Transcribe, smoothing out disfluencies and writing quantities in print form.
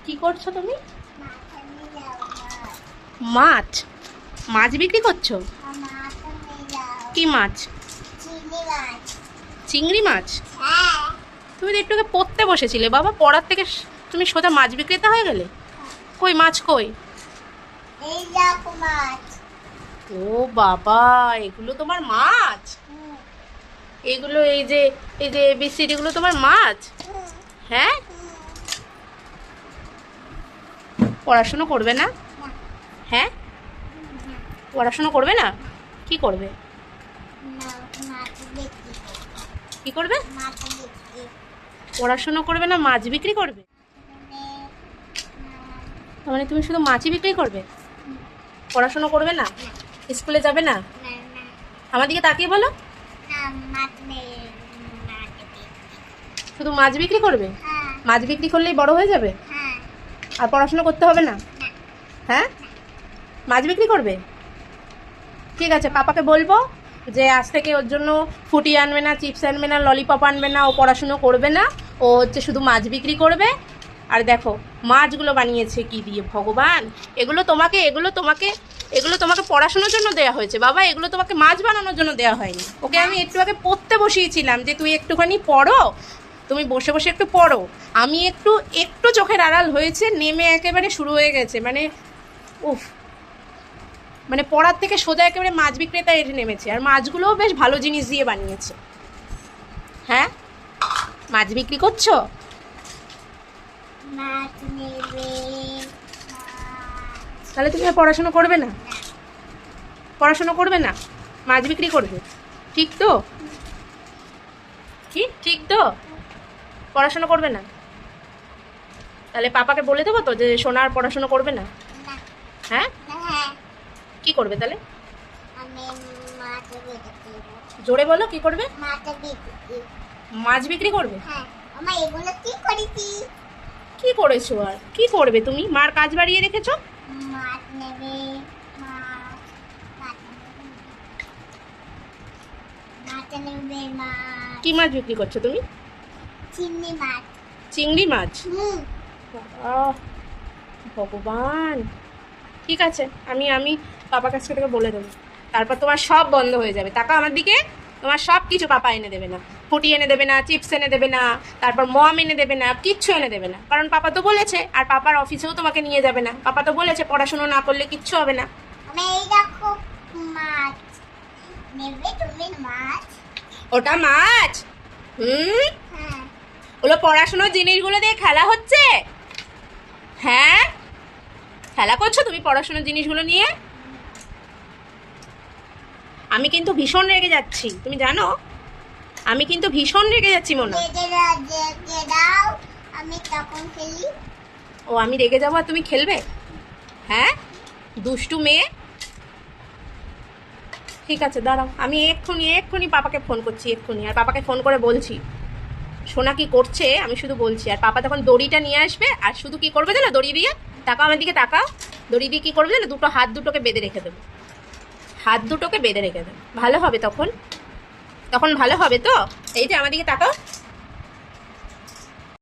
কি করছো তুমি? মাছ? মাছ বিক্রি করছো? কি মাছ? চিংড়ি মাছ? তুমি তো একটু আগে পড়তে বসেছিলে বাবা, পড়ার থেকে তুমি সোজা মাছ বিক্রেতা হয়ে গেলে। কই মাছ কই? ও বাবা, এগুলো তোমার মাছ? এগুলো এই যে এবিসিডি গুলো তোমার মাছ? হ্যাঁ, পড়াশুনো করবে না? হ্যাঁ, পড়াশুনো করবে না? কি করবে? কি করবে? পড়াশুনো করবে না, মাছ বিক্রি করবে? তার মানে তুমি শুধু মাছই বিক্রি করবে, পড়াশুনো করবে না? স্কুলে যাবে না? আমার দিকে তাকিয়ে বলো। শুধু মাছ বিক্রি করবে? মাছ বিক্রি করলেই বড় হয়ে যাবে? আর পড়াশোনা করতে হবে না? হ্যাঁ, মাছ বিক্রি করবে। ঠিক আছে, পাপাকে বলবো যে আজ থেকে ওর জন্য ফুটি আনবে না, চিপস আনবে না, ললিপপ আনবে না, ও পড়াশুনো করবে না, ও হচ্ছে শুধু মাছ বিক্রি করবে। আর দেখো মাছগুলো বানিয়েছে কি দিয়ে, ভগবান! এগুলো তোমাকে পড়াশোনার জন্য দেওয়া হয়েছে বাবা, এগুলো তোমাকে মাছ বানানোর জন্য দেওয়া হয়নি। ওকে আমি একটু আগে পড়তে বসিয়েছিলাম যে তুই একটুখানি পড়ো, তুমি বসে বসে একটু পড়ো। আমি একটু চোখের আড়াল হয়েছে, নেমে একেবারে শুরু হয়ে গেছে, মানে উফ, মানে পড়ার থেকে সোজা একেবারে মাছ বিক্রেতা এসে নেমেছে। আর মাছগুলোও বেশ ভালো জিনিস দিয়ে বানিয়েছে। হ্যাঁ, মাছ বিক্রি করছো? তাহলে তুমি আর পড়াশোনা করবে না? পড়াশোনা করবে না, মাছ বিক্রি করবে, ঠিক তো? কি ঠিক তো? পড়াশোনা করবে না? তাহলে পাপাকে বলে দেবো তো যে সোনা আর পড়াশোনা করবে না? হ্যাঁ, কি করবে তাহলে? জোরে বলো, কি করবে? মাছ বিক্রি করবে? কি করেছো আর কি করবে তুমি? মার কাজ বাড়িয়ে রেখেছো। কি মাছ বিক্রি করছো তুমি? চিংড়ি মাছ? আহ, ভগবান! ঠিক আছে, আমি পাপার কাছ থেকে বলে দেবো, তারপর তোমার সব বন্ধ হয়ে যাবে। তাকাও আমার দিকে, তোমার সব কিছু পাপা এনে দেবে না, ফুটি এনে দেবে না, চিপস এনে দেবে না, তারপর মম এনে দেবে না, কিচ্ছু এনে দেবে না। কারণ পাপা তো বলেছে, আর পাপার অফিসেও তোমাকে নিয়ে যাবে না। পাপা তো বলেছে পড়াশুনো না করলে কিচ্ছু হবে না। ওটা মাছ? ওগুলো পড়াশুনোর জিনিসগুলো দিয়ে খেলা হচ্ছে। হ্যাঁ, খেলা করছো তুমি পড়াশোনার জিনিসগুলো নিয়ে? আমি কিন্তু ভীষণ রেগে যাচ্ছি, তুমি জানো? আমি কিন্তু ভীষণ রেগে যাচ্ছি মোনা। ও, আমি রেগে যাবো আর তুমি খেলবে? হ্যাঁ, দুষ্টু মেয়ে। ঠিক আছে, দাঁড়াও, আমি এক্ষুনি পাপাকে ফোন করছি, এক্ষুনি। আর পাপাকে ফোন করে বলছি সোনা কি করছে, আমি শুধু বলছি। আর পাপা তখন দড়িটা নিয়ে আসবে, আর শুধু কি করবে জানো? দড়ি দিয়ে, তাকাও আমার দিকে, তাকাও। দড়ি দিয়ে কি করবে জানো? দুটো হাত দুটোকে বেঁধে রেখে দেবো, হাত দুটোকে বেঁধে রেখে দেবো। ভালো হবে তখন ভালো হবে তো? এই যে আমার দিকে তাকাও।